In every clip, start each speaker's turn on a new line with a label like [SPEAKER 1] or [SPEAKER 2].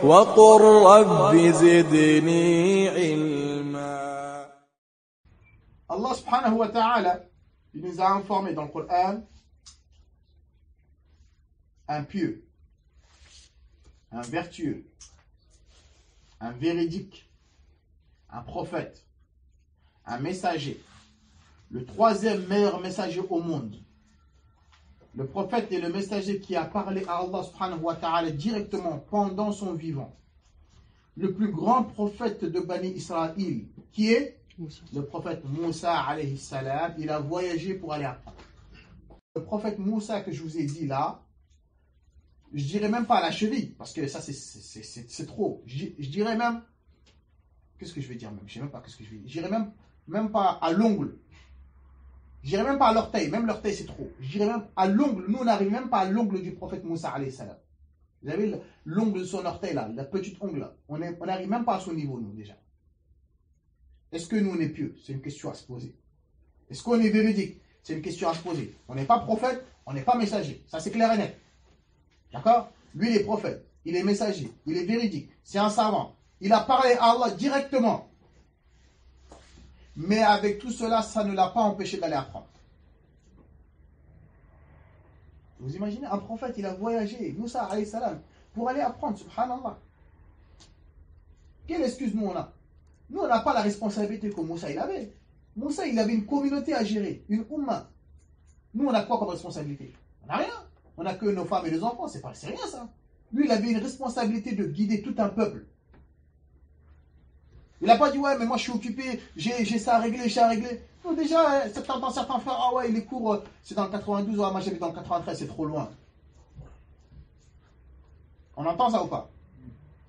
[SPEAKER 1] وقل رب زدني علما.
[SPEAKER 2] Allah subhanahu wa ta'ala, il nous a informé dans le Coran un pieux, un vertueux, un véridique, un prophète, un messager, le troisième meilleur messager au monde. Le prophète et le messager qui a parlé à Allah subhanahu wa ta'ala directement pendant son vivant. Le plus grand prophète de Bani Israël, qui est le prophète Moussa alayhi salam. Il a voyagé pour aller apprendre. Le prophète Moussa que je vous ai dit là, je dirais même pas à la cheville, parce que ça c'est trop. Je dirais même, qu'est-ce que je vais dire même? Je sais même pas qu'est-ce que je vais dire. Je dirais même pas à l'ongle. Je dirais même pas à l'orteil, même l'orteil c'est trop. Je dirais même à l'ongle. Nous on n'arrive même pas à l'ongle du prophète Moussa alayhi salam. Vous avez l'ongle de son orteil là, la petite ongle là. On n'arrive même pas à son niveau nous déjà. Est-ce que nous on est pieux? C'est une question à se poser. Est-ce qu'on est véridique? C'est une question à se poser. On n'est pas prophète, on n'est pas messager. Ça c'est clair et net. D'accord? Lui il est prophète, il est messager, il est véridique, c'est un savant. Il a parlé à Allah directement. Mais avec tout cela, ça ne l'a pas empêché d'aller apprendre. Vous imaginez, un prophète, il a voyagé, Moussa alayhi salam, pour aller apprendre, subhanallah. Quelle excuse nous on a? Nous, on n'a pas la responsabilité que Moussa il avait. Moussa, il avait une communauté à gérer, une umma. Nous, on a quoi comme responsabilité? On n'a rien. On n'a que nos femmes et nos enfants, c'est rien ça. Lui, il avait une responsabilité de guider tout un peuple. Il n'a pas dit, ouais, mais moi je suis occupé, j'ai ça à régler, j'ai à régler. Non, déjà, dans certains frères, ah ouais, les cours, c'est dans le 92, ouais, moi j'habite dans le 93, c'est trop loin. On entend ça ou pas?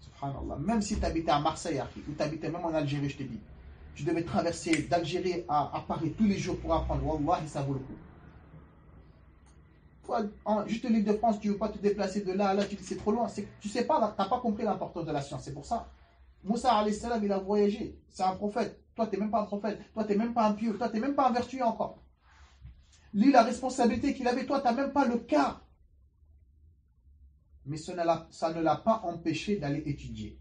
[SPEAKER 2] Subhanallah. Même si tu habitais à Marseille, ou tu habitais même en Algérie, je te dis, tu devais traverser d'Algérie à Paris tous les jours pour apprendre. Wallahi, ça vaut le coup. Toi, juste l'île de France, tu ne veux pas te déplacer de là à là, tu dis c'est trop loin. Tu sais pas, tu n'as pas compris l'importance de la science, c'est pour ça. Moussa alayhi salam, il a voyagé. C'est un prophète. Toi, tu n'es même pas un prophète. Toi, tu n'es même pas un pieux. Toi, tu n'es même pas un vertueux encore. Lui, la responsabilité qu'il avait, toi, tu n'as même pas le cas. Mais ça ne l'a pas empêché d'aller étudier.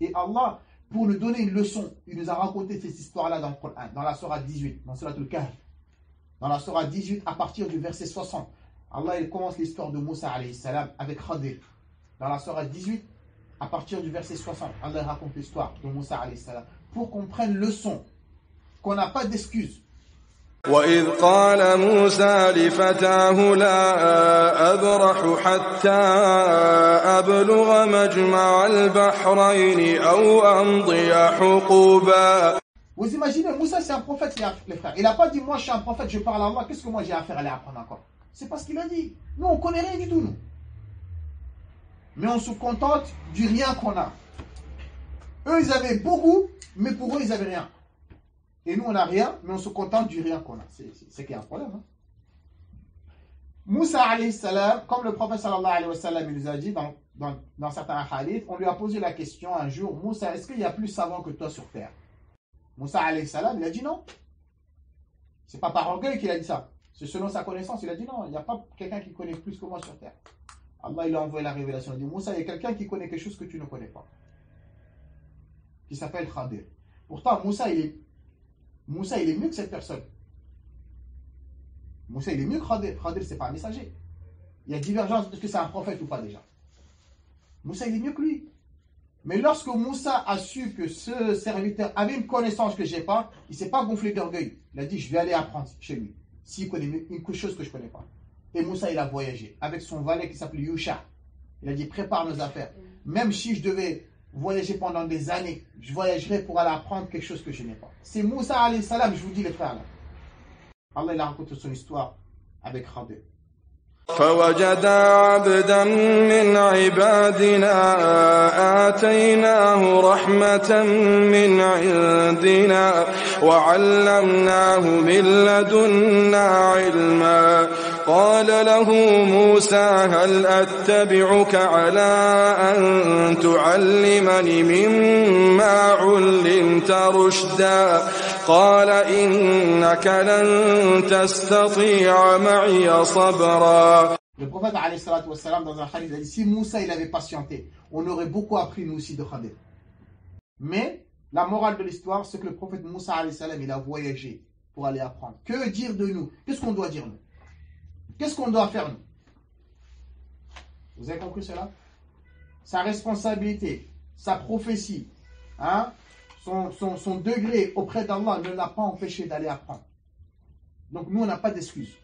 [SPEAKER 2] Et Allah, pour nous donner une leçon, il nous a raconté cette histoire-là dans le Coran, dans la Surah 18, dans Surah Al-Kahf. Dans la Surah 18, à partir du verset 60. Allah, il commence l'histoire de Moussa alayhi salam avec Khadir. Dans la Surah 18, à partir du verset 60, Allah raconte l'histoire de Moussa alayhi salam pour qu'on prenne leçon, qu'on n'a pas d'excuses.
[SPEAKER 1] وإذ قال موسى لفتاه لا أبرح حتى أبلغ مجمع البحرين أو أمضي حقوبا.
[SPEAKER 2] Vous imaginez, Moussa c'est un prophète les frères. Il n'a pas dit moi je suis un prophète, je parle à Allah, qu'est-ce que moi j'ai à faire aller apprendre encore? C'est pas ce qu'il a dit. Nous on connaît rien du tout nous. Mais on se contente du rien qu'on a. Eux, ils avaient beaucoup, mais pour eux, ils n'avaient rien. Et nous, on n'a rien, mais on se contente du rien qu'on a. C'est qu'il y a un problème. Hein? Moussa, alayhi salam, comme le prophète sallallahu alayhi wa sallam, il nous a dit dans certains hadiths, on lui a posé la question un jour, Moussa, est-ce qu'il y a plus savant que toi sur terre? Moussa, alayhi salam, il a dit non. C'est pas par orgueil qu'il a dit ça. C'est selon sa connaissance. Il a dit non, il n'y a pas quelqu'un qui connaît plus que moi sur terre. Allah, il a envoyé la révélation. Il dit, Moussa, il y a quelqu'un qui connaît quelque chose que tu ne connais pas. Qui s'appelle Khadir. Pourtant, Moussa, il est mieux que cette personne. Moussa, il est mieux que Khadir. Khadir, c'est pas un messager. Il y a divergence de ce que c'est un prophète ou pas déjà. Moussa, il est mieux que lui. Mais lorsque Moussa a su que ce serviteur avait une connaissance que je n'ai pas, il ne s'est pas gonflé d'orgueil. Il a dit, je vais aller apprendre chez lui. S'il connaît une chose que je ne connais pas. Et Moussa, il a voyagé avec son valet qui s'appelle Yusha. Il a dit, prépare nos affaires. Même si je devais voyager pendant des années, je voyagerai pour aller apprendre quelque chose que je n'ai pas. C'est Moussa alayhi salam, je vous dis les frères là. Allah, il a raconté son histoire avec Khadir.
[SPEAKER 1] فوجدا عبدا من عبادنا آتيناه رحمة من عندنا وعلمناه من لدنا علما قال له موسى هل أتبعك على أن تعلمني مما علمت رشدا قال إنك لن تستطيع معي صبرا.
[SPEAKER 2] Le prophète, alayhi salatu wassalam, dans un hadith, il a dit, si Moussa il avait patienté, on aurait beaucoup appris nous aussi de Khadir. Mais la morale de l'histoire, c'est que le prophète Moussa, alayhi salam, il a voyagé pour aller apprendre. Que dire de nous? Qu'est-ce qu'on doit dire nous? Qu'est-ce qu'on doit faire nous? Vous avez compris cela? Sa responsabilité, sa prophétie, hein, son degré auprès d'Allah ne l'a pas empêché d'aller apprendre. Donc nous, on n'a pas d'excuses.